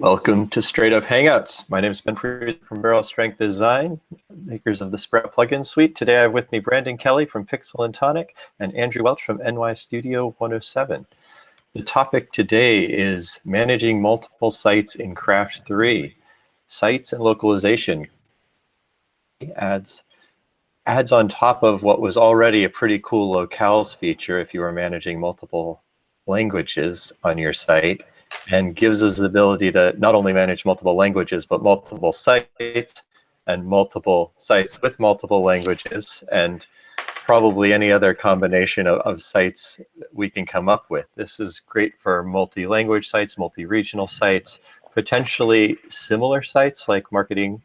Welcome to Straight Up Hangouts. My name is Ben Freed from Barrel Strength Design, makers of the Sprout plugin suite. Today I have with me Brandon Kelly from Pixel and Tonic and Andrew Welch from NY Studio 107. The topic today is managing multiple sites in Craft 3. Sites and localization adds on top of what was already a pretty cool locales feature if you were managing multiple languages on your site, and gives us the ability to not only manage multiple languages, but multiple sites and multiple sites with multiple languages, and probably any other combination of sites we can come up with. This is great for multi-language sites, multi-regional sites, potentially similar sites like marketing,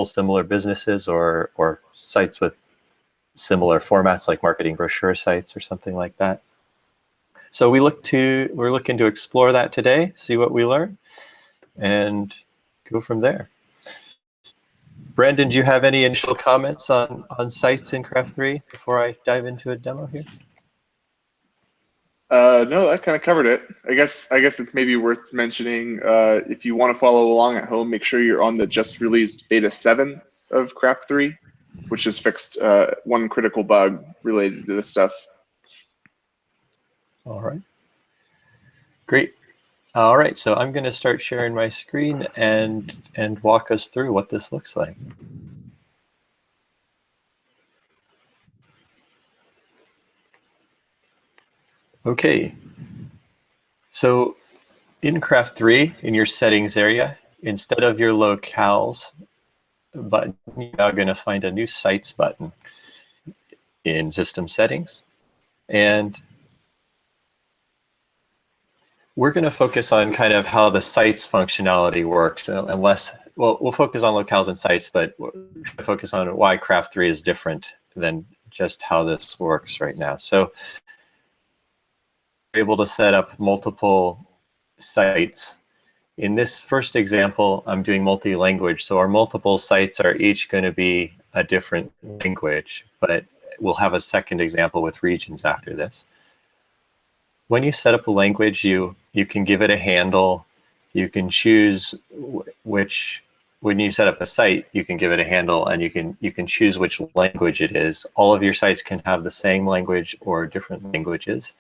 similar businesses, or sites with similar formats like marketing brochure sites or something like that. So we're looking to explore that today, see what we learn, and go from there. Brandon, do you have any initial comments on sites in Craft 3 before I dive into a demo here? No, that kind of covered it. I guess it's maybe worth mentioning, if you want to follow along at home, make sure you're on the just released beta 7 of Craft 3, which has fixed one critical bug related to this stuff. All right. Great. All right, so I'm going to start sharing my screen and walk us through what this looks like. Okay. So in Craft 3, in your settings area, instead of your locales button, you're now going to find a new sites button in system settings. And we're going to focus on kind of how the sites functionality works, we'll focus on locales and sites, but we'll focus on why Craft 3 is different than just how this works right now. So we're able to set up multiple sites. In this first example, I'm doing multi-language, so our multiple sites are each going to be a different language, but we'll have a second example with regions after this. When you set up a language, you can give it a handle. You can choose which, when you set up a site, you can give it a handle, and you can choose which language it is. All of your sites can have the same language or different languages,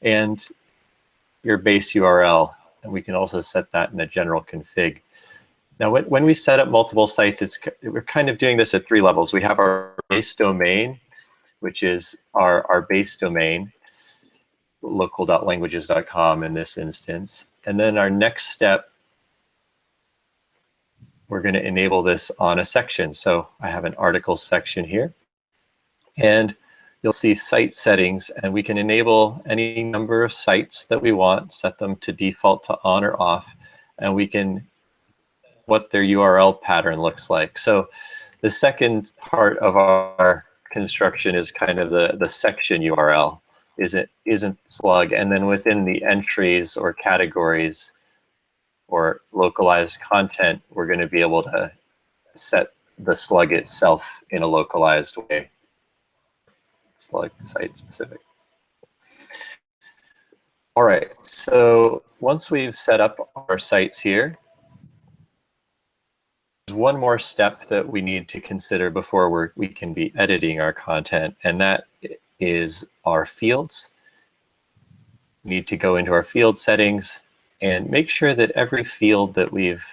and your base URL. And we can also set that in a general config. Now, when we set up multiple sites, we're kind of doing this at 3 levels. We have our base domain, which is our base domain, local.languages.com in this instance. And then our next step, we're going to enable this on a section. So I have an articles section here, and you'll see site settings, and we can enable any number of sites that we want, set them to default to on or off, and we can what their URL pattern looks like. So the second part of our construction is kind of the section URL. Isn't slug, and then within the entries or categories or localized content, we're going to be able to set the slug itself in a localized way. Slug site specific. All right, so once we've set up our sites here, there's one more step that we need to consider before we can be editing our content, and that is our fields. We need to go into our field settings and make sure that every field that we've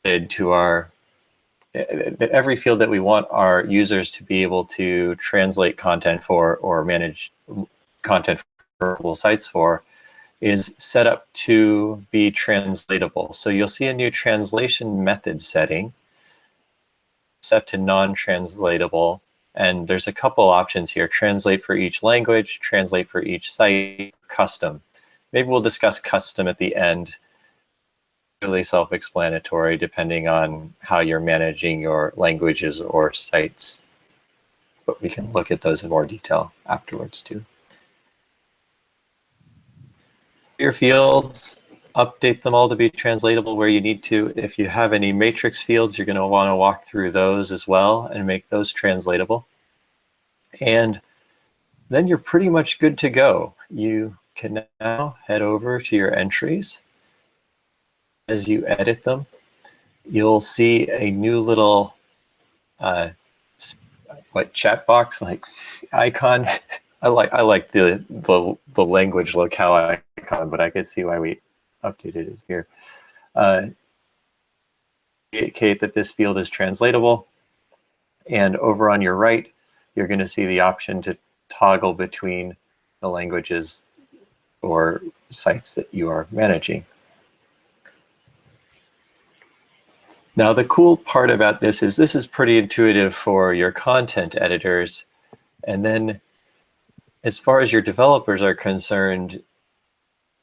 added to every field that we want our users to be able to translate content for or manage content for multiple sites for is set up to be translatable. So you'll see a new translation method setting set to non-translatable. And there's a couple options here: translate for each language, translate for each site, custom. Maybe we'll discuss custom at the end. Really self-explanatory depending on how you're managing your languages or sites. But we can look at those in more detail afterwards too. Your fields, update them all to be translatable where you need to. If you have any matrix fields, you're going to want to walk through those as well and make those translatable. And then you're pretty much good to go. You can now head over to your entries as you edit them, you'll see a new little chat box like icon. I like the language locale icon, but I could see why we updated it here. Indicate that this field is translatable, and over on your right, you're going to see the option to toggle between the languages or sites that you are managing. Now, the cool part about this is pretty intuitive for your content editors. And then as far as your developers are concerned,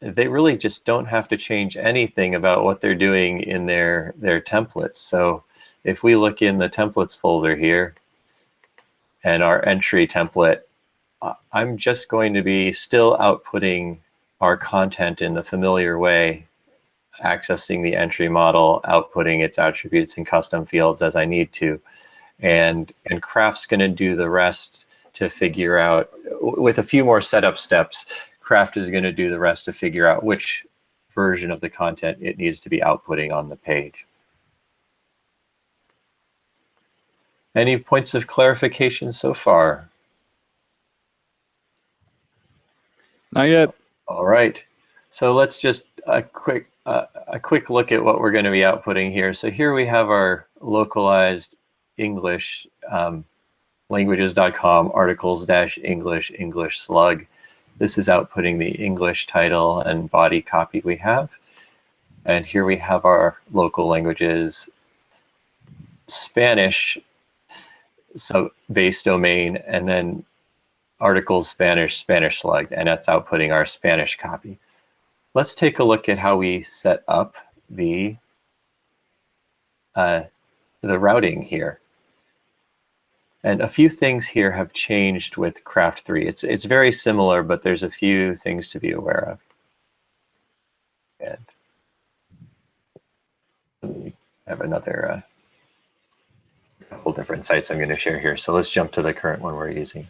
they really just don't have to change anything about what they're doing in their templates. So if we look in the templates folder here and our entry template, I'm just going to be still outputting our content in the familiar way, accessing the entry model, outputting its attributes and custom fields as I need to. And Craft's going to do the rest to figure out, with a few more setup steps, Craft is going to do the rest to figure out which version of the content it needs to be outputting on the page. Any points of clarification so far? Not yet. All right. So let's just a quick look at what we're going to be outputting here. So here we have our localized English languages.com articles-English English slug. This is outputting the English title and body copy we have. And here we have our local languages Spanish base domain, and then articles Spanish slug, and that's outputting our Spanish copy. Let's take a look at how we set up the routing here. And a few things here have changed with Craft 3. It's very similar, but there's a few things to be aware of. And I have another couple different sites I'm going to share here. So let's jump to the current one we're using.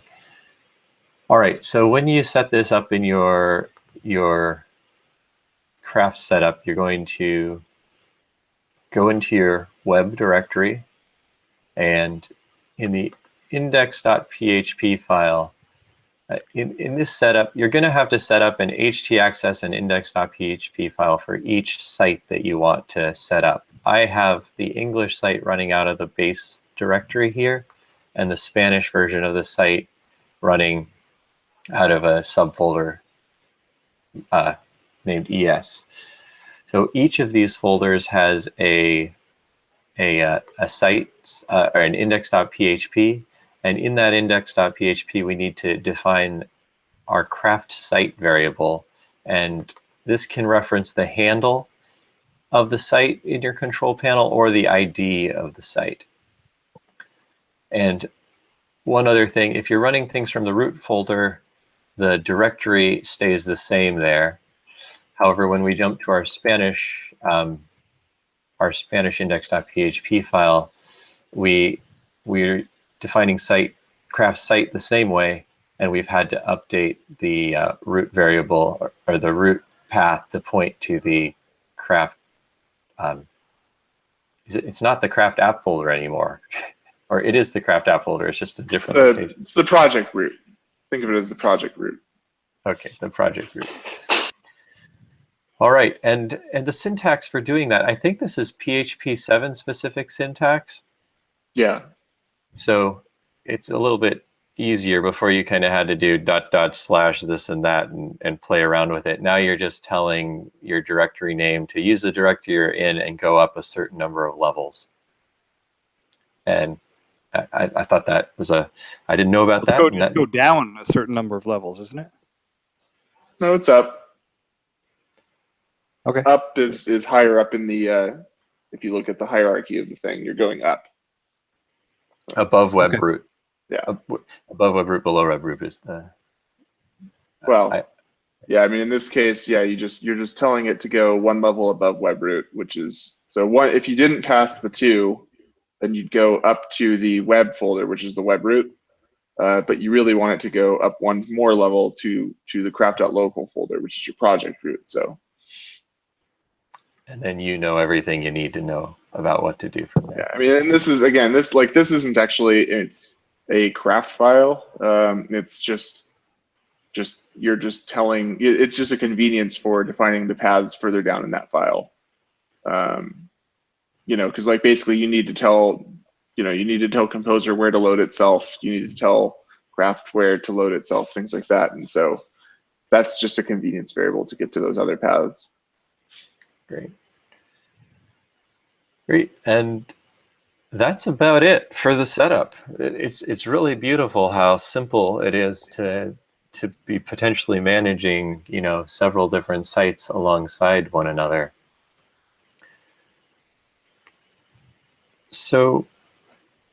All right, so when you set this up in your Craft setup, you're going to go into your web directory, and in the index.php file, in this setup, you're going to have to set up an htaccess and index.php file for each site that you want to set up. I have the English site running out of the base directory here, and the Spanish version of the site running out of a subfolder named ES. So each of these folders has a site or an index.php, and in that index.php we need to define our Craft site variable, and this can reference the handle of the site in your control panel or the ID of the site. And one other thing, if you're running things from the root folder, the directory stays the same there. However, when we jump to our Spanish index.php file, we're defining Craft site the same way, and we've had to update the root variable or the root path to point to the Craft. It's not the Craft app folder anymore, or it is the Craft app folder. It's just a different location. It's the project root. Think of it as the project root. Okay, the project root. All right, and the syntax for doing that, I think this is PHP 7 specific syntax. Yeah. So it's a little bit easier. Before you kind of had to do .. this and that and play around with it. Now you're just telling your directory name to use the directory you're in and go up a certain number of levels. And I thought that was I didn't know about that. Let's go down a certain number of levels, isn't it? No, it's up. Okay. Up is higher up in the, if you look at the hierarchy of the thing, you're going up. Above web root. Yeah. Above web root, below web root is the. Well, yeah. I mean, in this case, yeah, you're just telling it to go one level above web root, which is so one. If you didn't pass the 2, then you'd go up to the web folder, which is the web root. But you really want it to go up one more level to the craft.local folder, which is your project root. So. And then you know everything you need to know about what to do from Yeah, there. I mean, and this is again, this isn't actually it's a craft file. It's just you're just telling it's just a convenience for defining the paths further down in that file. Because like basically you need to tell you need to tell Composer where to load itself. You need to tell Craft where to load itself, things like that. And so that's just a convenience variable to get to those other paths. Great. Great. And that's about it for the setup. It's really beautiful how simple it is to be potentially managing, several different sites alongside one another. So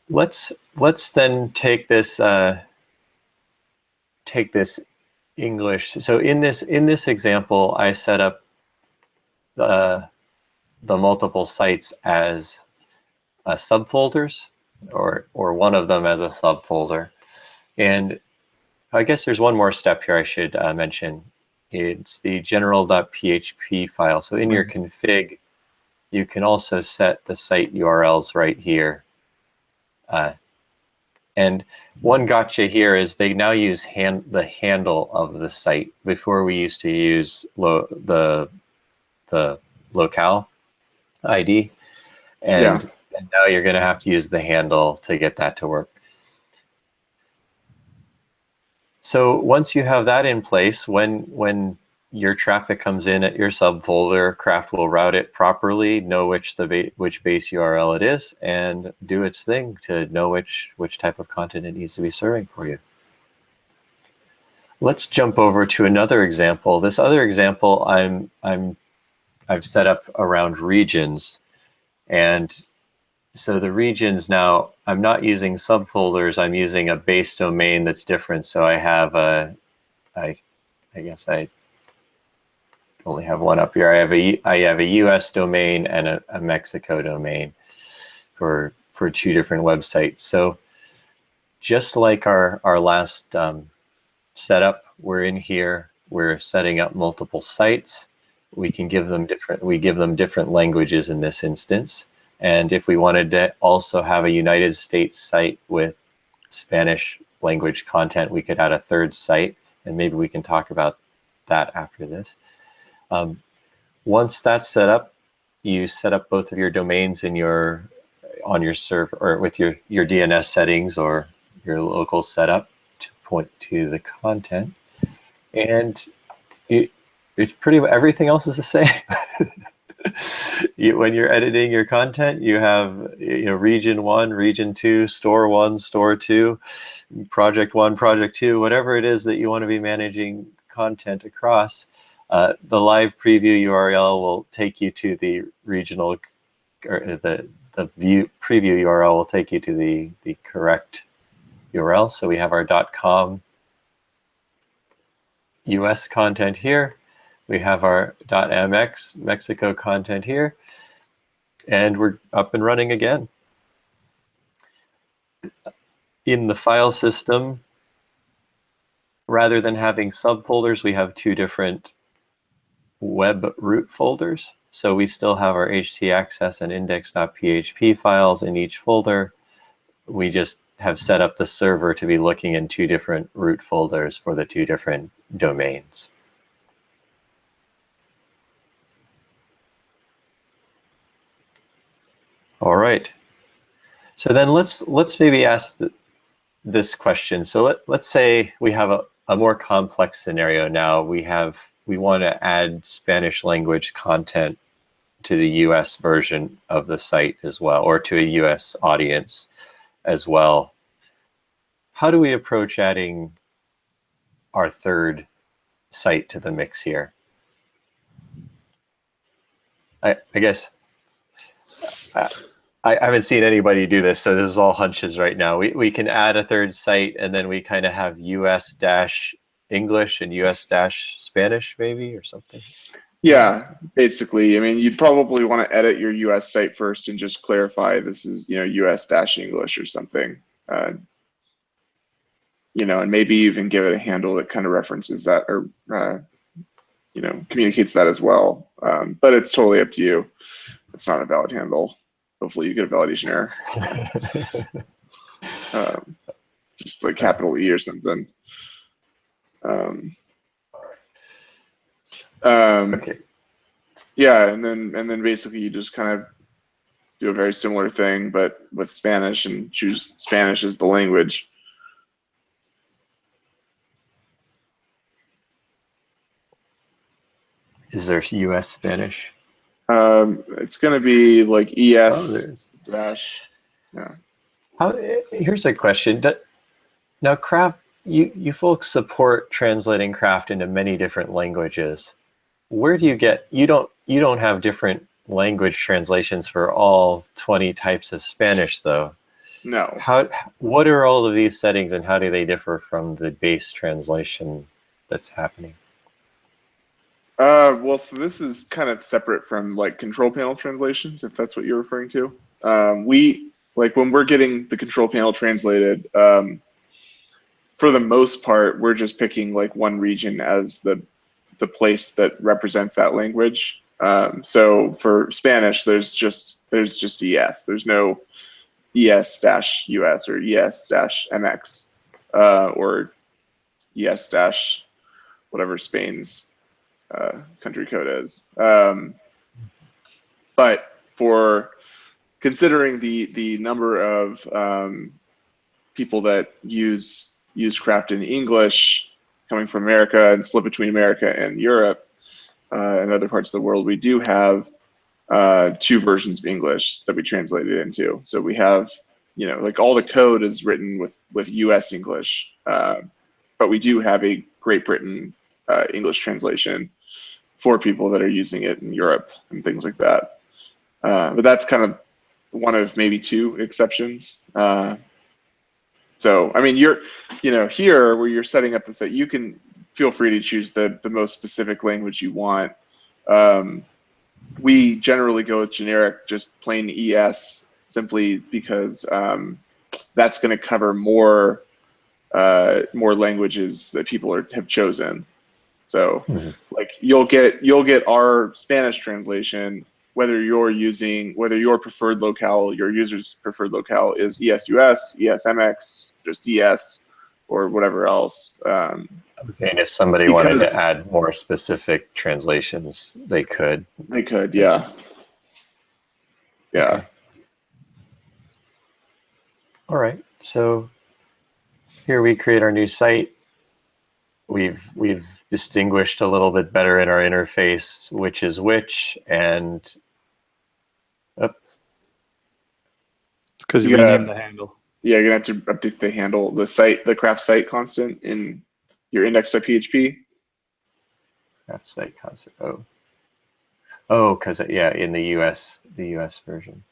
let's then take this English. So in this example, I set up the multiple sites as subfolders, or one of them as a subfolder. And I guess there's one more step here I should mention. It's the general.php file. So in your config, you can also set the site URLs right here. And one gotcha here is they now use the handle of the site. Before we used to use the locale ID, and now you're going to have to use the handle to get that to work. So once you have that in place, when your traffic comes in at your subfolder, Craft will route it properly, know which base URL it is, and do its thing to know which type of content it needs to be serving for you. Let's jump over to another example. This other example I've set up around regions, and so the regions now, I'm not using subfolders, I'm using a base domain that's different. So I have I guess I only have one up here. I have a US domain and a Mexico domain for two different websites. So just like our last setup, we're in here, we're setting up multiple sites. We give them different languages in this instance. And if we wanted to also have a United States site with Spanish language content, we could add a third site, and maybe we can talk about that after this. Once that's set up, you set up both of your domains on your server, or with your DNS settings or your local setup to point to the content, and it's everything else is the same. When you're editing your content, you have region 1, region 2, store 1, store 2, project 1, project 2, whatever it is that you want to be managing content across. The live preview URL will take you to the regional, or the view preview URL will take you to the correct URL. So we have our .com US content here. We have our .mx Mexico content here, and we're up and running again. In the file system, rather than having subfolders, we have two different web root folders. So we still have our htaccess and index.php files in each folder. We just have set up the server to be looking in two different root folders for the two different domains. All right. So then let's maybe ask this question. So let's say we have a more complex scenario now. We want to add Spanish language content to the US version of the site as well, or to a US audience as well. How do we approach adding our third site to the mix here? I guess I haven't seen anybody do this, so this is all hunches right now. We can add a third site, and then we kind of have US-English and US-Spanish maybe, or something. Yeah, basically. I mean, you'd probably want to edit your US site first and just clarify this is, US-English or something. And maybe even give it a handle that kind of references that, or communicates that as well. But it's totally up to you. It's not a valid handle. Hopefully you get a validation error. Just like capital E or something. Okay. Yeah, and then basically you just kind of do a very similar thing, but with Spanish, and choose Spanish as the language. Is there U.S. Spanish? It's going to be like ES dash. Yeah. Here's a question. Now, craft, you folks support translating craft into many different languages. Where do you get? You don't have different language translations for all 20 types of Spanish, though. No. What are all of these settings, and how do they differ from the base translation that's happening? Well, so this is kind of separate from like control panel translations, if that's what you're referring to. When we're getting the control panel translated, for the most part, we're just picking like one region as the place that represents that language. So for Spanish, there's just ES. There's no ES-US or ES-MX or ES- whatever Spain's country code is. But for considering the number of people that use craft in English coming from America and split between America and Europe and other parts of the world, we do have two versions of English that we translated into. So we have, like all the code is written with US English, but we do have a Great Britain English translation for people that are using it in Europe and things like that. But that's kind of one of maybe two exceptions. So, I mean, here where you're setting up the site, you can feel free to choose the most specific language you want. We generally go with generic, just plain ES, simply because that's going to cover more languages that people have chosen. So, like you'll get our Spanish translation, whether your preferred locale, your user's preferred locale is ES-US, ES-MX, just ES, or whatever else. Okay, and if somebody wanted to add more specific translations, they could. They could, yeah. Yeah. Okay. All right. So here we create our new site. We've distinguished a little bit better in our interface which is which, and it's because you renamed the handle. Yeah, you're gonna have to update the handle, the craft site constant in your index.php. Craft site constant. Oh, because in the US version.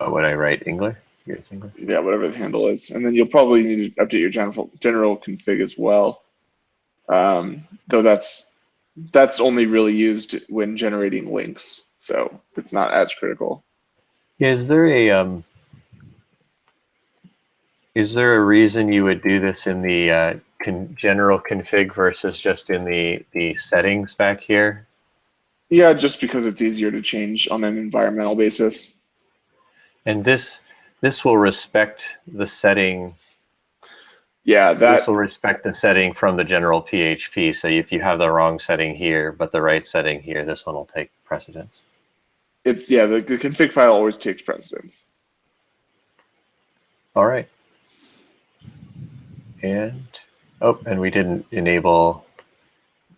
Oh, would I write English? Here's English. Yeah, whatever the handle is, and then you'll probably need to update your general config as well. Though that's only really used when generating links, so it's not as critical. Is there a reason you would do this in the general config versus just in the settings back here? Yeah, just because it's easier to change on an environmental basis. And this will respect the setting. Yeah, this will respect the setting from the general PHP. So if you have the wrong setting here, but the right setting here, this one will take precedence. The config file always takes precedence. All right. And we didn't enable.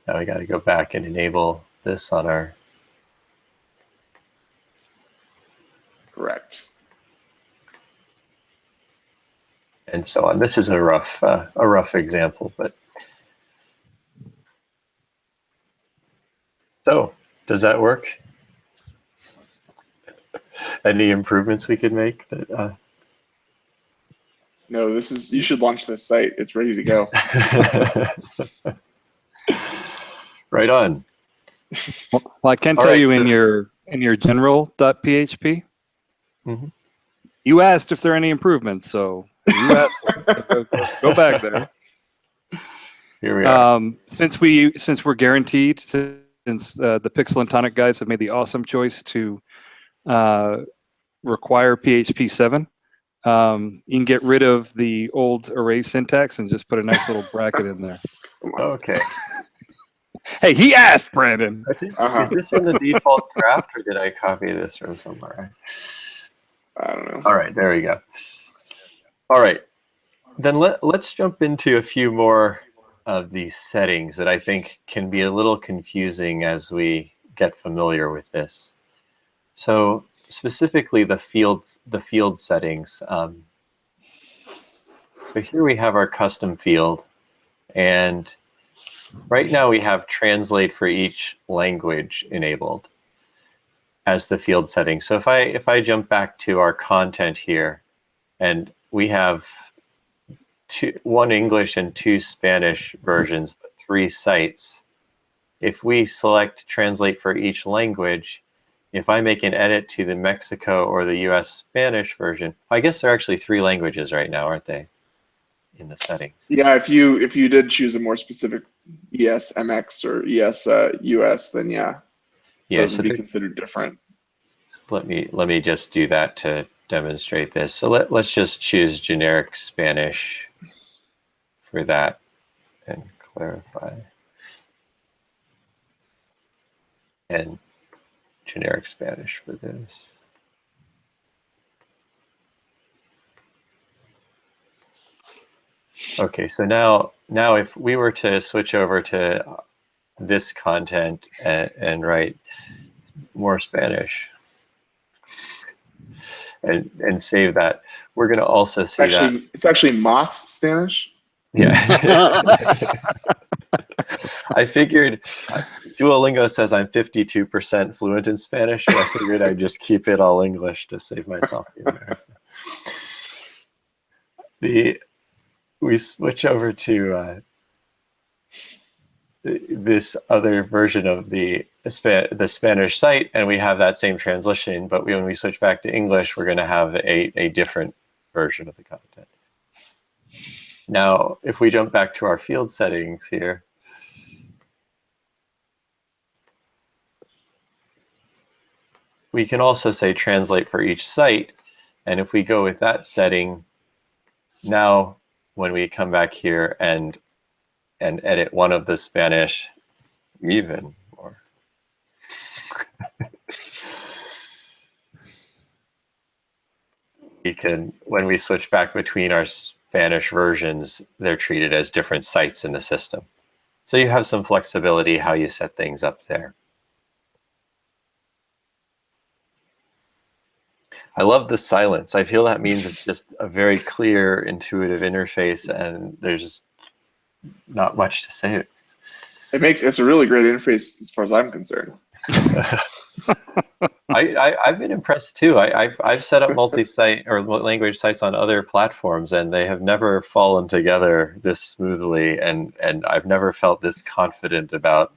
Now we got to go back and enable this on our. Correct. And so on. This is a rough example, but so does that work? Any improvements we could make? No, you should launch this site. It's ready to go. Right on. Well, I can tell you in your general.php, You asked if there are any improvements, so you asked. So go back there. Here we are. Since we're guaranteed, since the Pixel and Tonic guys have made the awesome choice to require PHP 7, you can get rid of the old array syntax and just put a nice little bracket in there. Okay. Hey, he asked, Brandon. I think, is this in the default draft, or did I copy this from somewhere? I don't know. All right, there we go. All right, then let's jump into a few more of these settings that I think can be a little confusing as we get familiar with this. So specifically the field settings. So here we have our custom field, and right now we have translate for each language enabled as the field setting. So if I jump back to our content here, and we have one English and 2 Spanish versions, but 3 sites. If we select translate for each language, if I make an edit to the Mexico or the US Spanish version, I guess there are actually 3 languages right now, aren't they, in the settings? Yeah, if you did choose a more specific ES MX or ES US, then yeah, those would be considered different. Let me just do that to demonstrate this. So let's just choose generic Spanish for that and clarify. And generic Spanish for this. Okay, so now if we were to switch over to this content and write more Spanish and save that, we're going to also see that. It's actually Moss Spanish. Yeah. I figured Duolingo says I'm 52% fluent in Spanish, but I figured I'd just keep it all English to save myself the embarrassment. We switch over to this other version of the Spanish site, and we have that same translation, but when we switch back to English, we're going to have a different version of the content. Now, if we jump back to our field settings here, we can also say translate for each site, and if we go with that setting, now when we come back here and edit one of the Spanish, even more. We can, when we switch back between our Spanish versions, they're treated as different sites in the system. So you have some flexibility how you set things up there. I love the silence. I feel that means it's just a very clear, intuitive interface, and there's not much to say. It's a really great interface as far as I'm concerned. I've been impressed too. I've set up multi-site or language sites on other platforms, and they have never fallen together this smoothly, and I've never felt this confident about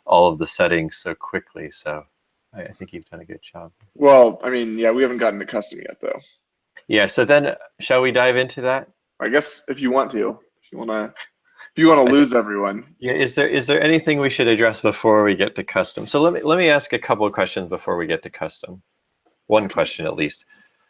all of the settings so quickly. So I think you've done a good job. Well, I mean, yeah, we haven't gotten to custom yet, though. Yeah. So then, shall we dive into that? I guess if you want to, if you want to lose everyone. Yeah. Is there anything we should address before we get to custom? So let me ask a couple of questions before we get to custom. One question at least.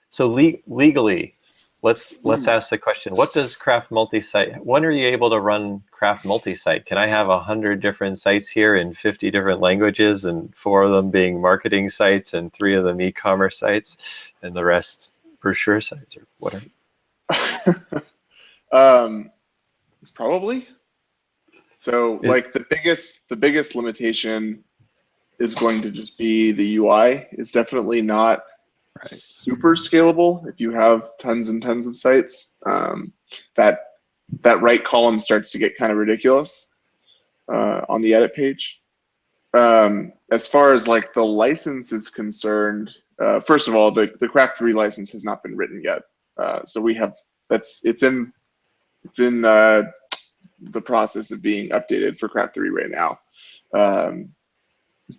So legally, let's ask the question: what does Craft Multi-Site? When are you able to run Craft Multi-Site? Can I have 100 different sites here in 50 different languages, and 4 of them being marketing sites, and 3 of them e-commerce sites, and the rest brochure sites or whatever? Probably. So, like the biggest limitation is going to just be the UI. It's definitely not super scalable if you have tons and tons of sites. That right column starts to get kind of ridiculous on the edit page. As far as like the license is concerned, first of all, the Craft 3 license has not been written yet. So we have it's in the process of being updated for Craft 3 right now.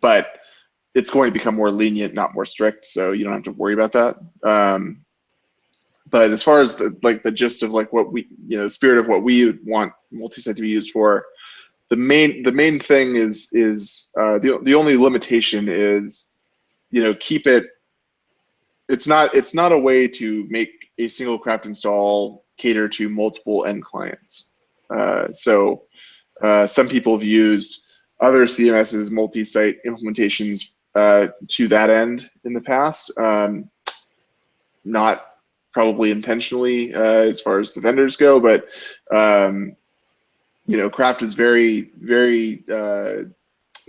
But it's going to become more lenient, not more strict, so you don't have to worry about that. but as far as the gist of like what we, the spirit of what we want multi-site to be used for, the main thing is the only limitation is, keep it. It's not a way to make a single craft install cater to multiple end clients. So some people have used other CMS's multi-site implementations to that end in the past. Not probably intentionally as far as the vendors go, but Craft is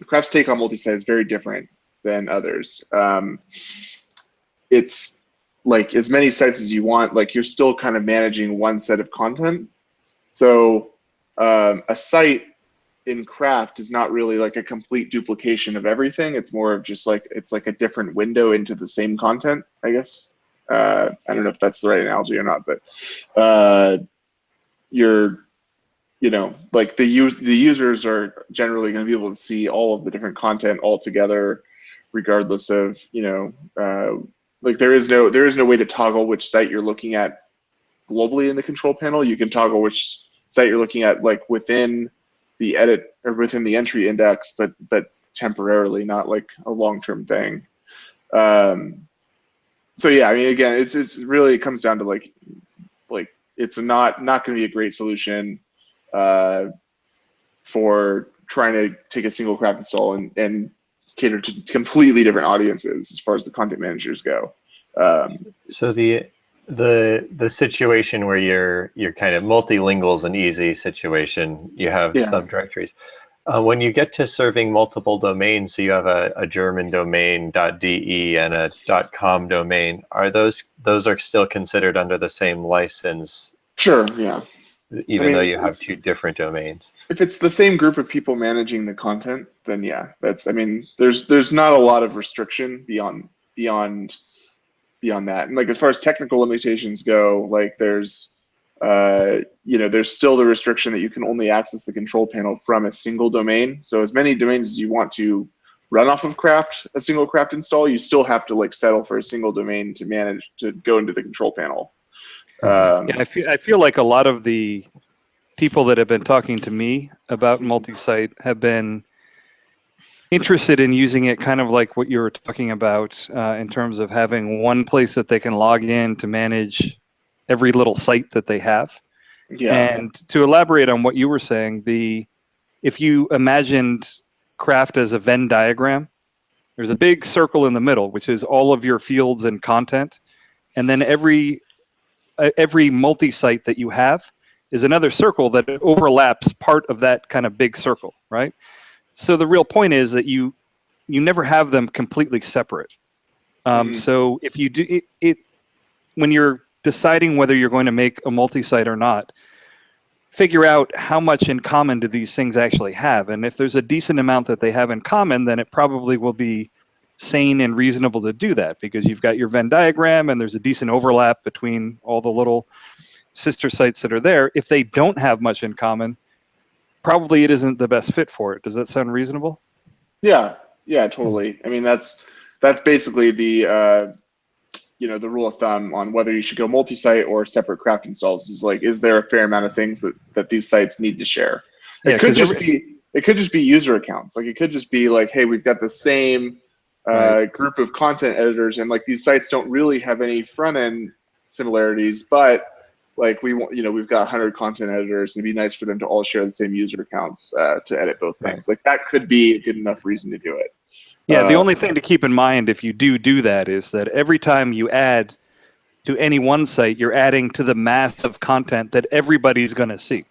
Craft's take on multi-site is very different than others. It's like as many sites as you want, like you're still kind of managing one set of content. So a site in Craft is not really like a complete duplication of everything. It's more of just like, it's like a different window into the same content, I guess. I don't know if that's the right analogy or not, but you're, like the users are generally going to be able to see all of the different content all together, regardless of, like there is no way to toggle which site you're looking at globally in the control panel. You can toggle which site you're looking at like within the edit or within the entry index, but temporarily, not like a long-term thing. So yeah, I mean, again, it's really, it comes down to like it's not going to be a great solution for trying to take a single craft install and cater to completely different audiences as far as the content managers go. So the situation where you're kind of multilingual is an easy situation. You have subdirectories. When you get to serving multiple domains, so you have a German domain .de and a .com domain, are those are still considered under the same license? Sure, yeah. Even though you have two different domains. If it's the same group of people managing the content, then yeah, there's not a lot of restriction beyond that. And like as far as technical limitations go, like there's still the restriction that you can only access the control panel from a single domain. So as many domains as you want to run off of Craft, a single Craft install, you still have to like settle for a single domain to manage to go into the control panel. I feel like a lot of the people that have been talking to me about multi-site have been interested in using it kind of like what you were talking about in terms of having one place that they can log in to manage every little site that they have. Yeah. And to elaborate on what you were saying, if you imagined Craft as a Venn diagram, there's a big circle in the middle, which is all of your fields and content. And then every multi-site that you have is another circle that overlaps part of that kind of big circle, right? So the real point is that you never have them completely separate. So if you do it, when you're deciding whether you're going to make a multi-site or not, figure out how much in common do these things actually have. And if there's a decent amount that they have in common, then it probably will be sane and reasonable to do that because you've got your Venn diagram and there's a decent overlap between all the little sister sites that are there. If they don't have much in common, probably it isn't the best fit for it. Does that sound reasonable? Yeah, totally. I mean, that's basically the the rule of thumb on whether you should go multi-site or separate Craft installs is like, is there a fair amount of things that these sites need to share? It could just be user accounts. Like it could just be like, hey, we've got the same group of content editors, and like these sites don't really have any front end similarities, but like we want, we've got 100 content editors, and it'd be nice for them to all share the same user accounts to edit both things. Like that could be a good enough reason to do it. Yeah, the only thing to keep in mind if you do that is that every time you add to any one site, you're adding to the mass of content that everybody's going to see.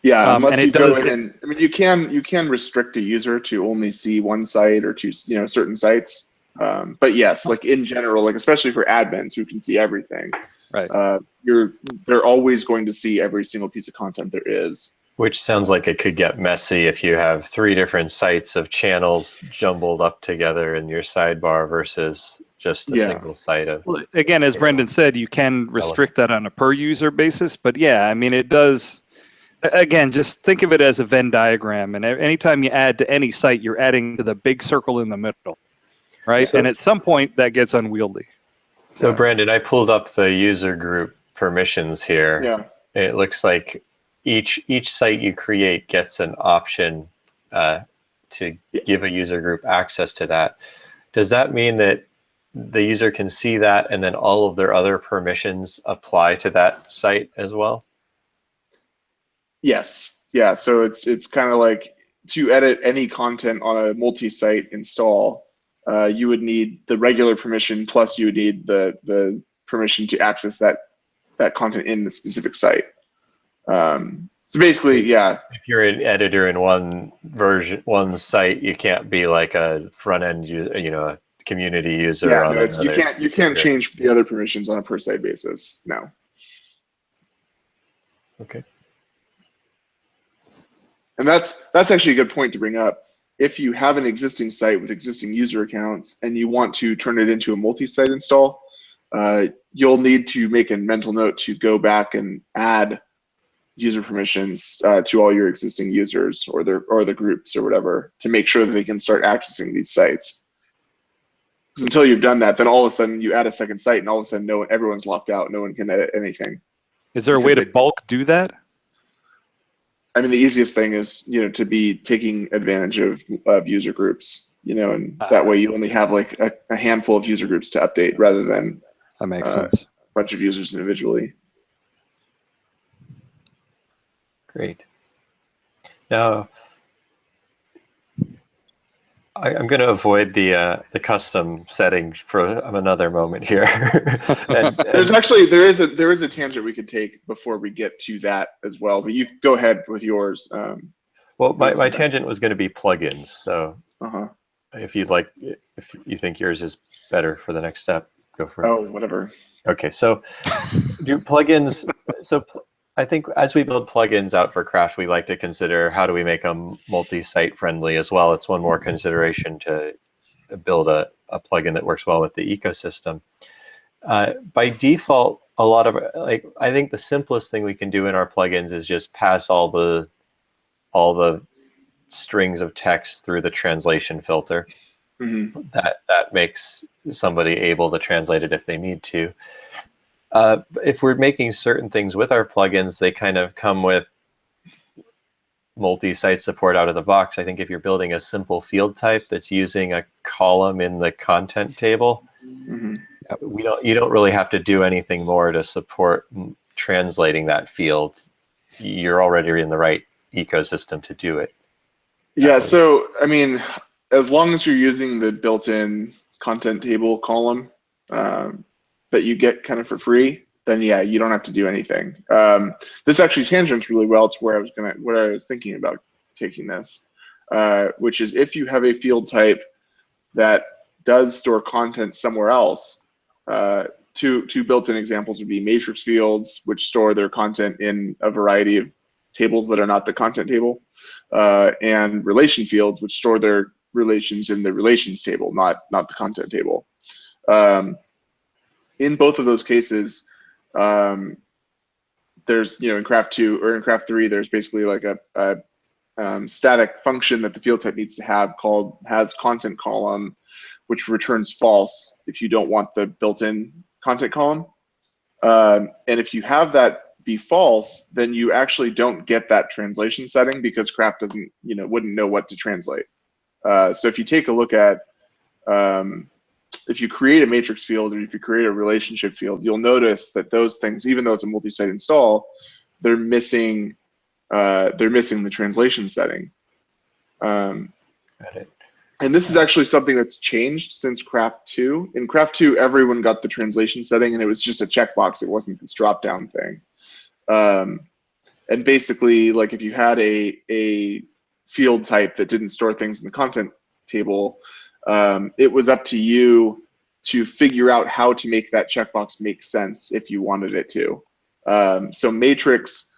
Yeah, unless you go in and, I mean, you can restrict a user to only see one site or to certain sites. But yes, like in general, like especially for admins who can see everything, right? They're always going to see every single piece of content there is. Which sounds like it could get messy if you have 3 different sites of channels jumbled up together in your sidebar versus just a single site of. Well, again, as Brendan said, you can restrict that on a per user basis, but yeah, I mean, it does. Again, just think of it as a Venn diagram, and anytime you add to any site, you're adding to the big circle in the middle, right? And at some point, that gets unwieldy. So Brandon, I pulled up the user group permissions here. Yeah. It looks like each site you create gets an option to give a user group access to that. Does that mean that the user can see that and then all of their other permissions apply to that site as well? Yes. Yeah. So it's kind of like to edit any content on a multi-site install, you would need the regular permission plus you would need the permission to access that content in the specific site. So basically, yeah. If you're an editor in one site, you can't be like a front end user, a community user. Yeah, on no, another. you can't change the other permissions on a per site basis. No. Okay. And that's actually a good point to bring up. If you have an existing site with existing user accounts and you want to turn it into a multi-site install, you'll need to make a mental note to go back and add user permissions to all your existing users or the groups or whatever to make sure that they can start accessing these sites. Because until you've done that, then all of a sudden you add a second site and all of a sudden everyone's locked out. No one can edit anything. Is there a way to bulk do that? I mean, the easiest thing is, to be taking advantage of user groups, and that way you only have like a handful of user groups to update rather than that makes sense. A bunch of users individually. Great. Now, I'm going to avoid the custom setting for another moment here. and there is a tangent we could take before we get to that as well. But you go ahead with yours. Well, my tangent was going to be plugins. So if you think yours is better for the next step, go for it. Oh, whatever. Okay, so do plugins. I think as we build plugins out for Craft, we like to consider how do we make them multi-site friendly as well. It's one more consideration to build a plugin that works well with the ecosystem. By default, I think the simplest thing we can do in our plugins is just pass all the strings of text through the translation filter. Mm-hmm. That makes somebody able to translate it if they need to. If we're making certain things with our plugins, they kind of come with multi-site support out of the box. I think if you're building a simple field type that's using a column in the content table, mm-hmm. You don't really have to do anything more to support translating that field. You're already in the right ecosystem to do it. Yeah, so I mean, as long as you're using the built-in content table column that you get kind of for free, then yeah, you don't have to do anything. This actually tangents really well to where I was thinking about taking this, which is if you have a field type that does store content somewhere else, two built-in examples would be matrix fields, which store their content in a variety of tables that are not the content table, and relation fields, which store their relations in the relations table, not the content table. In both of those cases, there's, in Craft 2 or in Craft 3, there's basically like a static function that the field type needs to have called has content column, which returns false if you don't want the built-in content column. And if you have that be false, then you actually don't get that translation setting because Craft doesn't, wouldn't know what to translate. So if you take a look at if you create a matrix field or if you create a relationship field, you'll notice that those things, even though it's a multi-site install, they're missing the translation setting. Got it. And this is actually something that's changed since Craft 2. In Craft 2, everyone got the translation setting, and it was just a checkbox. It wasn't this drop-down thing. And basically, like if you had a field type that didn't store things in the content table, it was up to you to figure out how to make that checkbox make sense if you wanted it to. So matrix,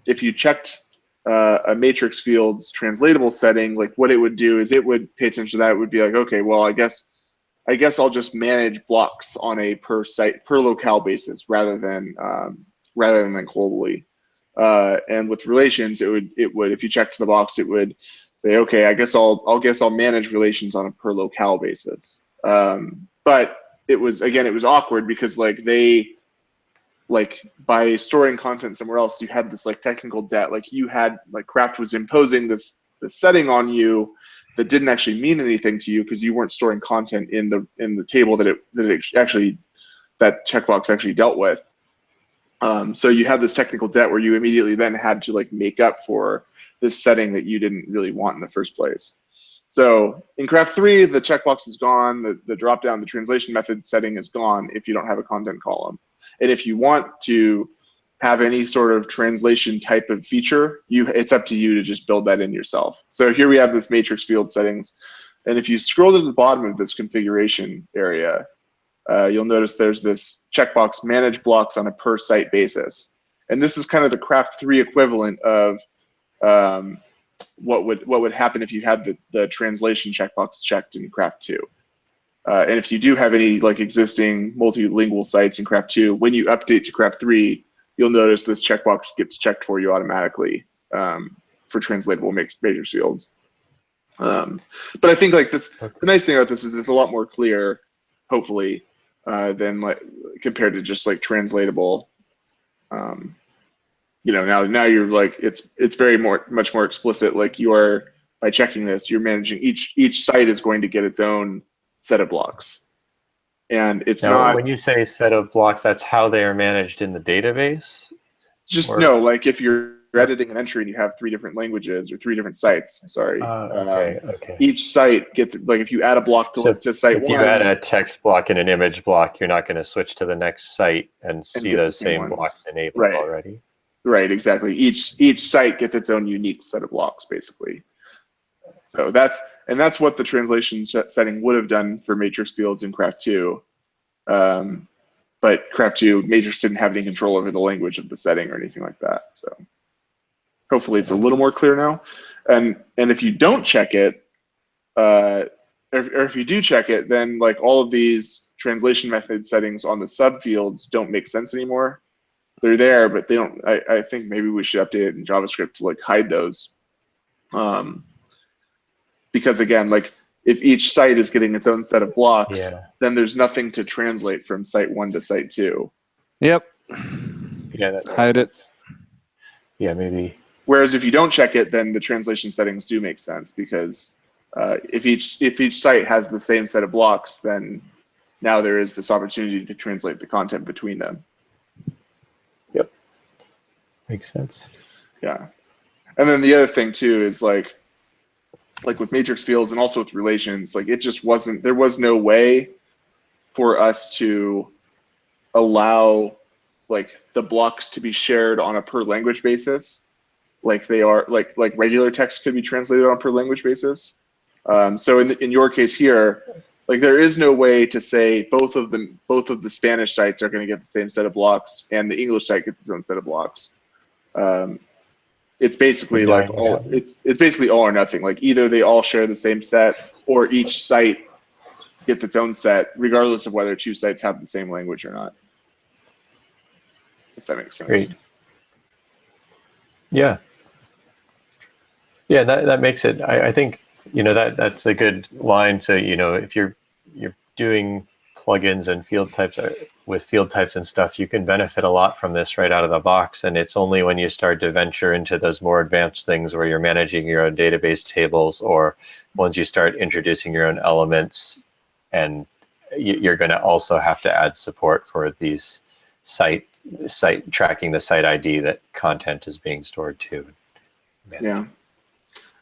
if you checked a matrix field's translatable setting, like what it would do is it would pay attention to that. It would be like, okay, well, I guess I'll just manage blocks on a per locale basis rather than globally. And with relations, it would if you checked the box, it would say, okay, I guess I'll manage relations on a per locale basis. But it was awkward because like they, like by storing content somewhere else, you had this like technical debt. Like you had like Craft was imposing this setting on you that didn't actually mean anything to you because you weren't storing content in the table that that checkbox actually dealt with. So you have this technical debt where you immediately then had to like make up for this setting that you didn't really want in the first place. So in Craft 3, the checkbox is gone. The drop-down, the translation method setting is gone if you don't have a content column. And if you want to have any sort of translation type of feature, it's up to you to just build that in yourself. So here we have this matrix field settings. And if you scroll to the bottom of this configuration area, you'll notice there's this checkbox, manage blocks on a per site basis. And this is kind of the Craft 3 equivalent of what would happen if you had the translation checkbox checked in Craft 2. And if you do have any like existing multilingual sites in Craft 2, when you update to Craft 3, you'll notice this checkbox gets checked for you automatically for translatable matrix fields. But I think like this, the nice thing about this is it's a lot more clear, hopefully, than like compared to just like translatable. Now you're like it's very much more explicit. Like you are, by checking this, you're managing each site is going to get its own set of blocks, and it's now, not. When you say set of blocks, that's how they are managed in the database. No, like if you're editing an entry and you have 3 different languages or 3 different sites. Sorry. Okay. Each site gets, like if you add a block to site if 1. If you add a text block and an image block, you're not going to switch to the next site and see those same blocks enabled already. Right, exactly. Each site gets its own unique set of blocks, basically. So that's what the translation setting would have done for matrix fields in Craft 2. But Craft 2, matrix didn't have any control over the language of the setting or anything like that. So hopefully it's a little more clear now. And if you don't check it, or if you do check it, then like all of these translation method settings on the subfields don't make sense anymore. They're there, but they don't. I think maybe we should update it in JavaScript to like hide those. Because again, like if each site is getting its own set of blocks, then there's nothing to translate from site 1 to site 2. Yep. Yeah, that's hide it. Yeah, maybe. Whereas if you don't check it, then the translation settings do make sense because if each site has the same set of blocks, then now there is this opportunity to translate the content between them. Yep. Makes sense. Yeah. And then the other thing too is like with matrix fields and also with relations, like it just wasn't, there was no way for us to allow like the blocks to be shared on a per language basis, like they are, like regular text could be translated on a per language basis. So in your case here, like there is no way to say both of the Spanish sites are going to get the same set of blocks and the English site gets its own set of blocks. It's basically like it's basically all or nothing. Like either they all share the same set or each site gets its own set, regardless of whether 2 sites have the same language or not. If that makes sense. Great. Yeah. Yeah, that makes it. I think that's a good line to if you're doing plugins and field types with field types and stuff, you can benefit a lot from this right out of the box. And it's only when you start to venture into those more advanced things where you're managing your own database tables, or once you start introducing your own elements, and you're going to also have to add support for these site tracking the site ID that content is being stored to. Yeah.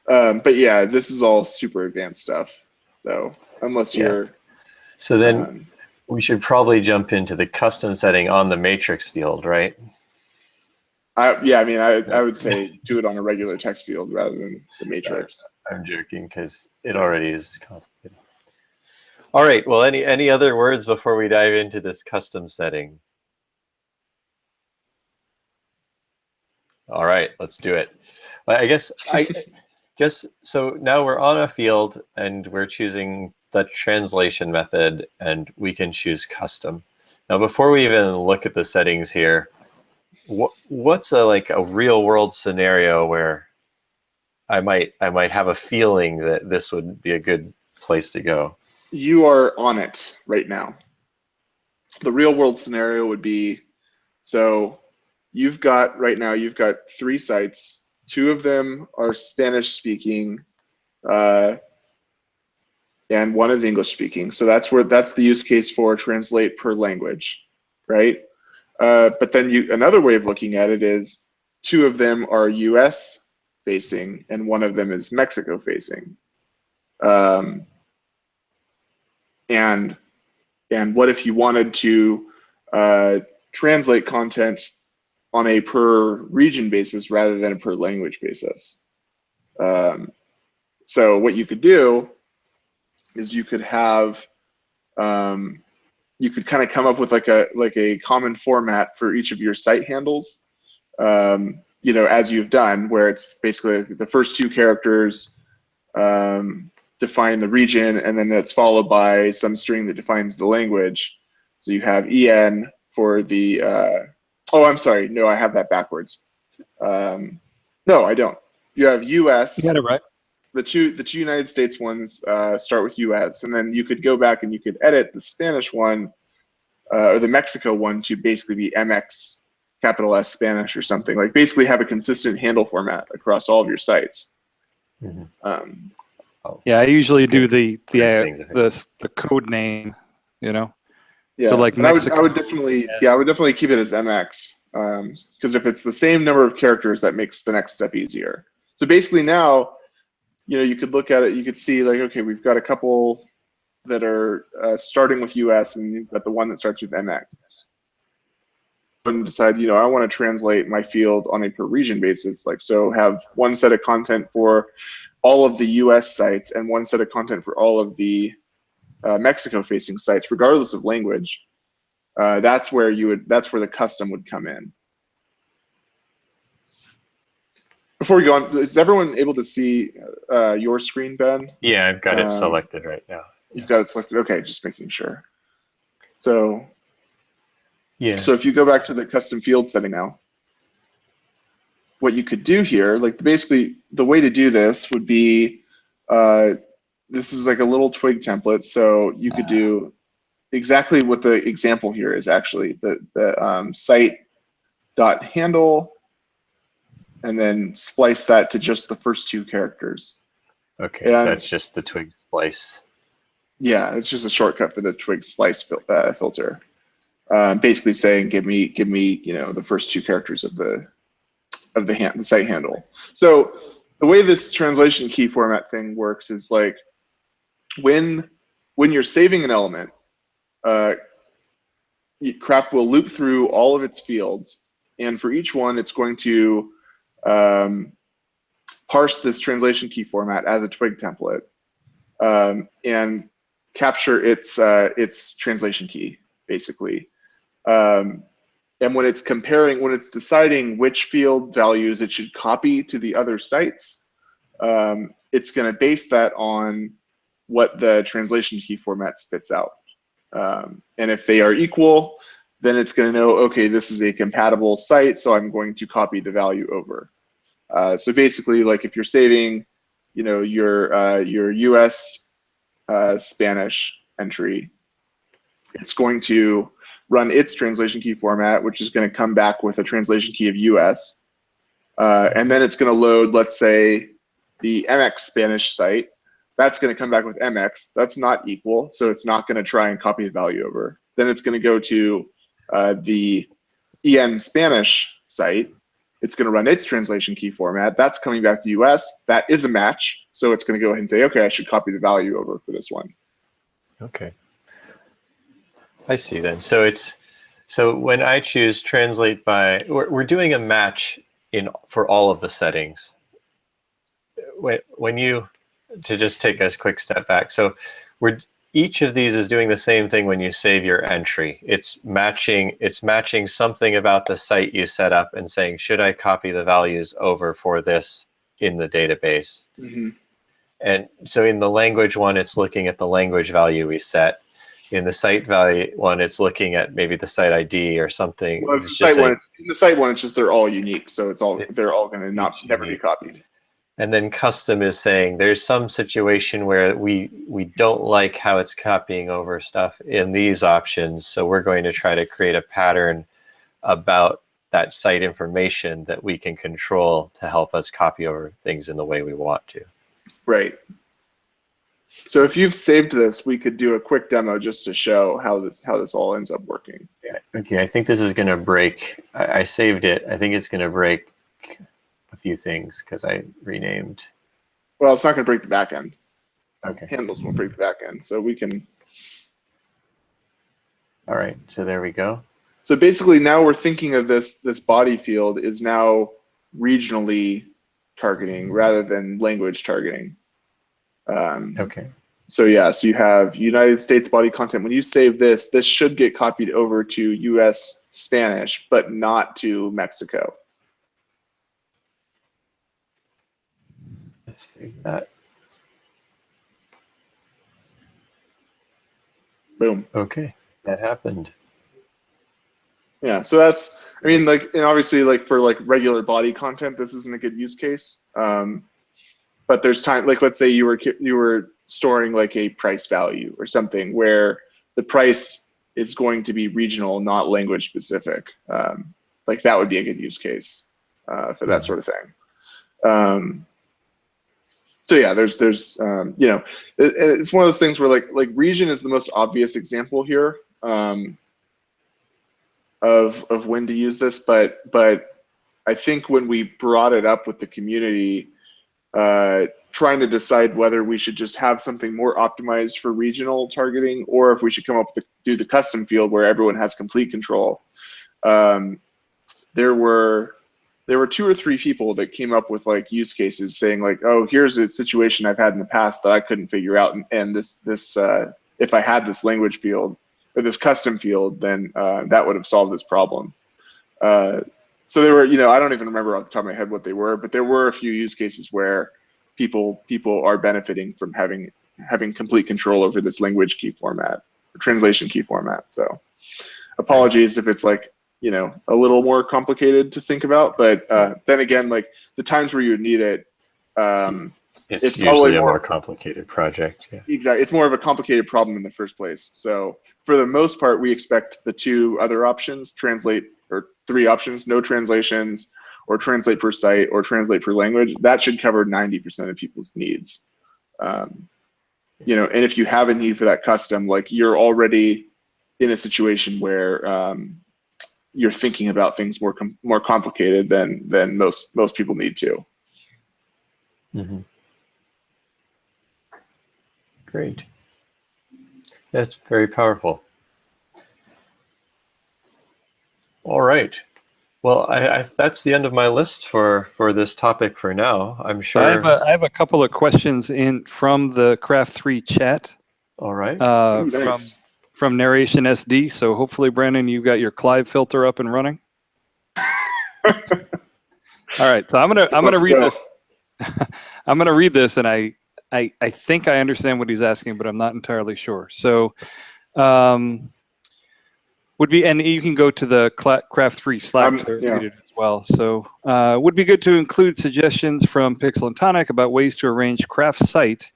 But yeah, this is all super advanced stuff. So unless you're... So then we should probably jump into the custom setting on the matrix field, right? Yeah, I mean, I would say do it on a regular text field rather than the matrix. I'm joking because it already is complicated. All right, well, any other words before we dive into this custom setting? All right, let's do it. I guess so now we're on a field and we're choosing the translation method and we can choose custom. Now, before we even look at the settings here, what's a real world scenario where I might have a feeling that this would be a good place to go? You are on it right now. The real world scenario would be, so right now you've got 3 sites. 2 of them are Spanish speaking, and 1 is English speaking. So that's the use case for translate per language, right? But then another way of looking at it is 2 of them are US facing and 1 of them is Mexico facing. And what if you wanted to translate content on a per region basis rather than a per language basis? So what you could do is you could have you could kind of come up with like a common format for each of your site handles, you know, as you've done, where it's basically the first 2 characters define the region, and then that's followed by some string that defines the language. So you have en for the oh, I'm sorry, no, I have that backwards. No, I don't. You have US. You got it right. The two United States ones start with US, and then you could go back and you could edit the Spanish one or the Mexico one to basically be MX capital S Spanish or something. Like basically have a consistent handle format across all of your sites. Yeah, I usually do the things, code name, you know. Yeah, so like but Mexico. I would definitely keep it as MX, because if it's the same number of characters, that makes the next step easier. So basically now, you know, you could look at it, you could see like, okay, we've got a couple that are starting with US, and you've got the one that starts with MX. And decide, you know, I want to translate my field on a per region basis, like so have 1 set of content for all of the US sites and 1 set of content for all of the Mexico facing sites, regardless of language. That's where the custom would come in. Before we go on, is everyone able to see your screen, Ben? Yeah, I've got it selected right now. You've got it selected. Okay, just making sure. So, yeah. So if you go back to the custom field setting now, what you could do here, like basically the way to do this would be, this is like a little twig template. So you could do exactly what the example here is actually, the site dot handle, and then splice that to just the first 2 characters. Okay, so that's just the twig splice. Yeah, it's just a shortcut for the twig slice filter. Basically saying, give me, you know, the first 2 characters of the site handle. So the way this translation key format thing works is like when you're saving an element, Craft will loop through all of its fields, and for each one, it's going to parse this translation key format as a twig template and capture its translation key, basically. And when it's deciding which field values it should copy to the other sites, it's going to base that on what the translation key format spits out. And if they are equal, then it's going to know, okay, this is a compatible site, so I'm going to copy the value over. So basically, like if you're saving, you know, your US Spanish entry, it's going to run its translation key format, which is going to come back with a translation key of US. And then it's going to load, let's say, the MX Spanish site. That's going to come back with MX. That's not equal, so it's not going to try and copy the value over. Then it's going to go to the EN Spanish site. It's going to run its translation key format. That's coming back to US. That is a match, so it's going to go ahead and say, okay, I should copy the value over for this one. Okay. I see then. So when I choose translate by, we're doing a match for all of the settings. When you, to just take a quick step back, so each of these is doing the same thing when you save your entry. It's matching something about the site you set up and saying, should I copy the values over for this in the database? Mm-hmm. And so in the language one, it's looking at the language value we set. In the site value one, it's looking at maybe the site ID or something. Well, in the site one, it's just they're all unique, so they're all going to never be copied. And then custom is saying there's some situation where we don't like how it's copying over stuff in these options, so we're going to try to create a pattern about that site information that we can control to help us copy over things in the way we want to. Right. So if you've saved this, we could do a quick demo just to show how this all ends up working. Yeah. Okay, I think this is going to break. I saved it. I think it's going to break a few things because I renamed. Well, it's not going to break the back end. Okay. Handles won't break the back end, so we can. All right, so there we go. So basically now we're thinking of this body field is now regionally targeting rather than language targeting. Okay. So yeah, so you have United States body content. When you save this, this should get copied over to US Spanish, but not to Mexico. Let's save that. Boom. Okay, that happened. Yeah, so that's, I mean, like, and obviously, like for like regular body content, this isn't a good use case. But there's time, like let's say you were storing like a price value or something where the price is going to be regional, not language specific. Like that would be a good use case for that sort of thing. So yeah, there's you know, it's one of those things where like region is the most obvious example here. Of when to use this, but I think when we brought it up with the community, trying to decide whether we should just have something more optimized for regional targeting or if we should come up with do the custom field where everyone has complete control. There were 2 or 3 people that came up with like use cases saying like, oh, here's a situation I've had in the past that I couldn't figure out, and this if I had this language field or this custom field, then that would have solved this problem. So there were, you know, I don't even remember off the top of my head what they were, but there were a few use cases where people are benefiting from having complete control over this language key format, or translation key format. So apologies if it's like, you know, a little more complicated to think about, but then again, like the times where you would need it, it's usually a more complicated project. Yeah. Exactly. It's more of a complicated problem in the first place. So for the most part, we expect the 2 other options, translate, or 3 options, no translations, or translate per site, or translate per language. That should cover 90% of people's needs. You know, and if you have a need for that custom, like you're already in a situation where you're thinking about things more complicated than most people need to. Mm-hmm. Great. That's very powerful. All right. Well, that's the end of my list for this topic for now. I'm sure. I have a couple of questions from the Craft 3 chat. All right. Ooh, nice. From Narration SD. So hopefully, Brandon, you got your Clive filter up and running. All right. So I'm gonna read this. I'm gonna read this, and I think I understand what he's asking, but I'm not entirely sure. So, would be, and you can go to the Craft 3 Slack to read it as well. So, would be good to include suggestions from Pixel and Tonic about ways to arrange Craft site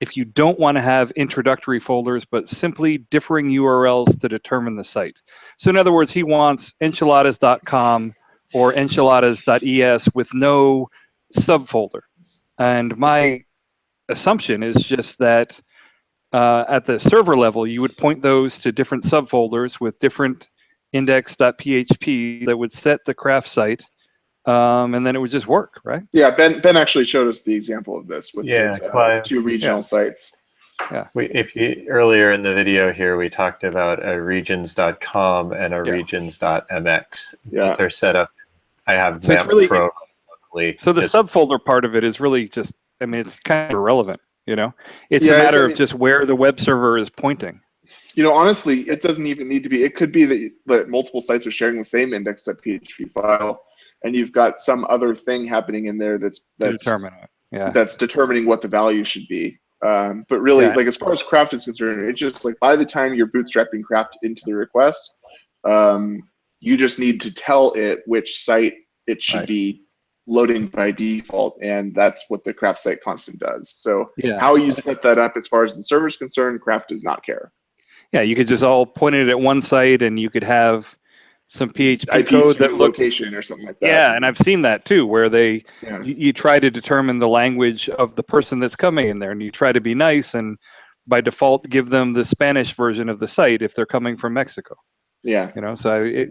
if you don't want to have introductory folders, but simply differing URLs to determine the site. So in other words, he wants enchiladas.com or enchiladas.es with no subfolder. And my assumption is just that at the server level, you would point those to different subfolders with different index.php that would set the Craft site, and then it would just work, right? Yeah, Ben actually showed us the example of this with his 2 regional sites. Yeah. Earlier in the video here, we talked about a regions.com and a regions.mx. Yeah. They're set up. I have so map pro. So the subfolder part of it is really just, I mean, it's kind of irrelevant, you know? It's a matter of just where the web server is pointing. You know, honestly, it doesn't even need to be. It could be that multiple sites are sharing the same index.php file, and you've got some other thing happening in there that's determining what the value should be. But really, like as far as Craft is concerned, it's just like by the time you're bootstrapping Craft into the request, you just need to tell it which site it should be loading by default, and that's what the craft site constant does. So Yeah. how you set that up as far as the server is concerned, craft does not care. Yeah, you could just all point it at one site, and you could have some PHP code IP2 that looked. location or something like that. Yeah, and I've seen that too, where they Yeah. you try to determine the language of the person that's coming in there, and you try to be nice, and by default give them the Spanish version of the site if they're coming from Mexico. Yeah. You know, so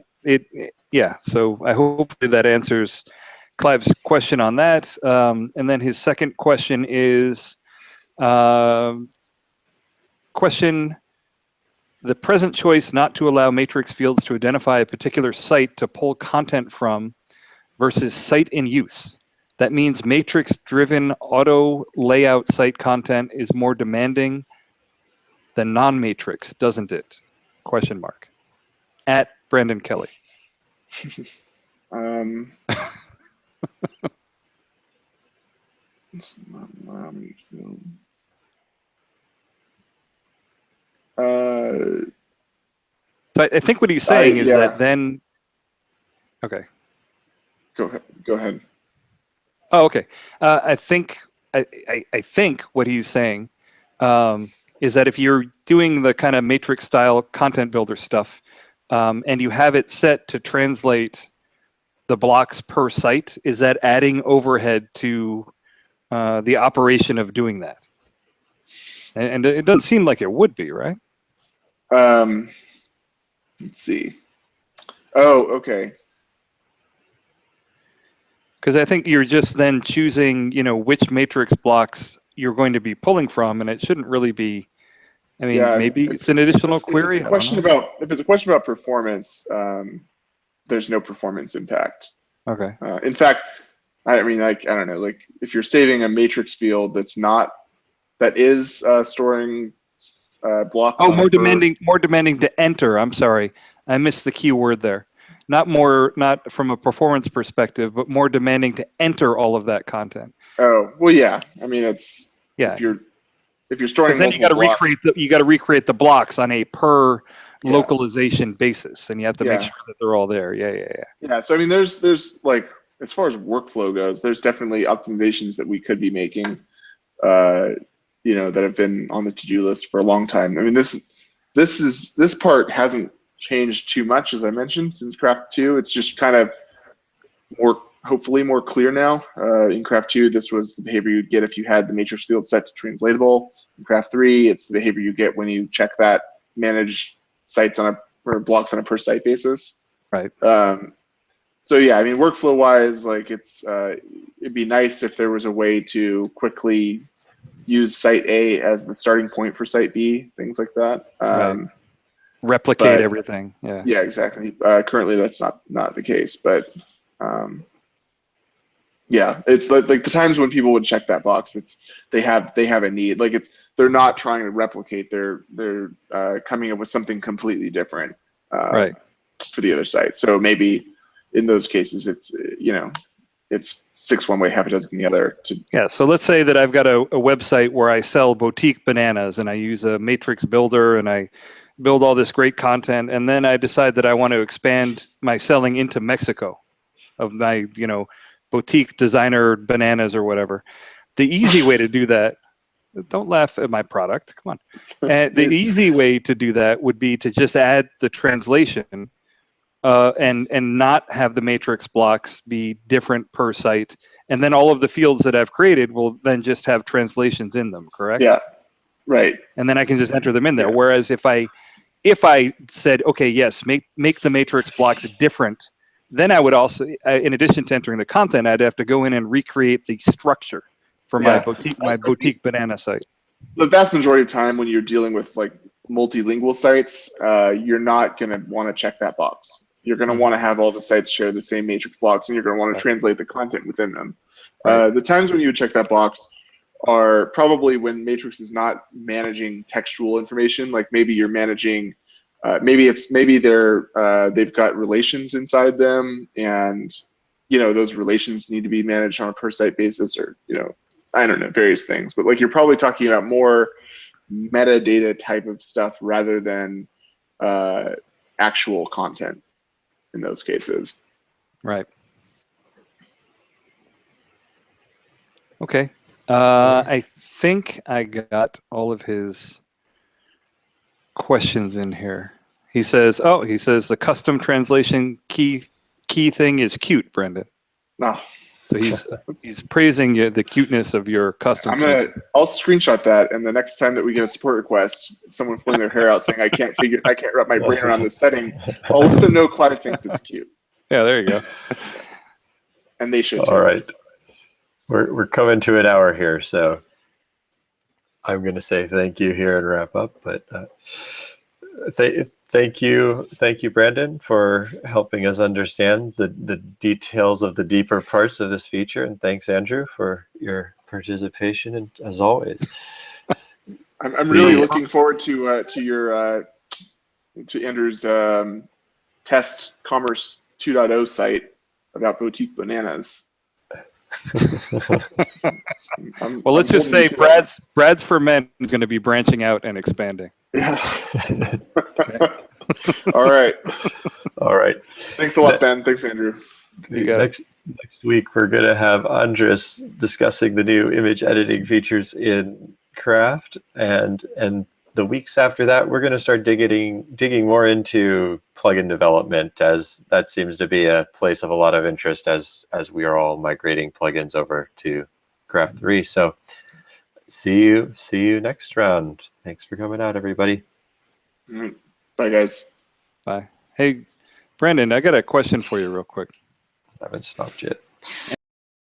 yeah. So I hope that answers Clive's question on that. And then his second question is question. The present choice not to allow matrix fields to identify a particular site to pull content from versus site in use. That means matrix-driven auto layout site content is more demanding than non-matrix, doesn't it? Question mark. At Brandon Kelly. So I think what he's saying is that then. Okay. Go ahead. Oh, okay. I think what he's saying is that if you're doing the kind of matrix style content builder stuff, and you have it set to translate the blocks per site, is that adding overhead to the operation of doing that? And it doesn't seem like it would be, right? Let's see. Oh, okay. Because I think you're just then choosing, which matrix blocks you're going to be pulling from, and it shouldn't really be. I mean, maybe it's an additional query. If it's a question about performance, there's no performance impact. Okay. In fact, I mean, I don't know, like if you're saving a matrix field that is storing blocks. Oh, more demanding to enter. I'm sorry, I missed the key word there. Not from a performance perspective, but more demanding to enter all of that content. Oh, well, yeah. I mean, it's if you're storing then you got to recreate the blocks on a per localization basis, and you have to make sure that they're all there. Yeah. So I mean, there's like, as far as workflow goes, there's definitely optimizations that we could be making, that have been on the to-do list for a long time. I mean, this part hasn't changed too much, as I mentioned, since Craft 2. It's just kind of hopefully more clear now. In Craft 2, this was the behavior you'd get if you had the matrix field set to translatable. In Craft 3, it's the behavior you get when you check that manage sites or blocks on a per site basis. Right. So yeah, I mean, workflow-wise, like it'd be nice if there was a way to quickly use site A as the starting point for site B, things like that. Right. Replicate everything. Yeah. Yeah, exactly. Currently, that's not the case, but yeah, it's like the times when people would check that box, they have a need. Like they're not trying to replicate. They're coming up with something completely different. Right. For the other site. So maybe in those cases, it's it's 6 one way, half a dozen the other. Yeah. So let's say that I've got a website where I sell boutique bananas, and I use a matrix builder, and I build all this great content, and then I decide that I want to expand my selling into Mexico of my, boutique designer bananas or whatever. The easy way to do that, don't laugh at my product, come on. And the easy way to do that would be to just add the translation and not have the matrix blocks be different per site. And then all of the fields that I've created will then just have translations in them, correct? Yeah, right. And then I can just enter them in there. Yeah. Whereas if I said, okay, yes, make the matrix blocks different, then I would also, in addition to entering the content, I'd have to go in and recreate the structure for my boutique banana site. The vast majority of time when you're dealing with like multilingual sites, you're not going to want to check that box. You're going to want to have all the sites share the same matrix blocks, and you're going to want to translate the content within them. Right. The times when you would check that box are probably when matrix is not managing textual information. Like maybe you're managing, maybe they've got relations inside them, and those relations need to be managed on a per site basis, or I don't know, various things. But like you're probably talking about more metadata type of stuff rather than actual content in those cases. Right. Okay. I think I got all of his questions in here. He says the custom translation key thing is cute, Brendan. No. So he's praising you, the cuteness of your custom. I'll screenshot that, and the next time that we get a support request, someone pulling their hair out saying I can't wrap my brain around this setting, I'll let them know Clive thinks it's cute. Yeah, there you go. And they should too. All right. We're coming to an hour here, so I'm going to say thank you here and wrap up. But thank you, Brandon, for helping us understand the details of the deeper parts of this feature, and thanks, Andrew, for your participation. And as always, I'm really looking forward to Andrew's test Commerce 2.0 site about boutique bananas. Well, let's just say Brad's for Men is going to be branching out and expanding. Yeah. All right. Thanks a lot, Ben. Thanks, Andrew. Next week, we're going to have Andres discussing the new image editing features in Craft, and the weeks after that, we're going to start digging more into plugin development, as that seems to be a place of a lot of interest as we are all migrating plugins over to Craft 3. So see you next round. Thanks for coming out, everybody. Bye, guys. Bye. Hey, Brandon, I got a question for you real quick. I haven't stopped yet.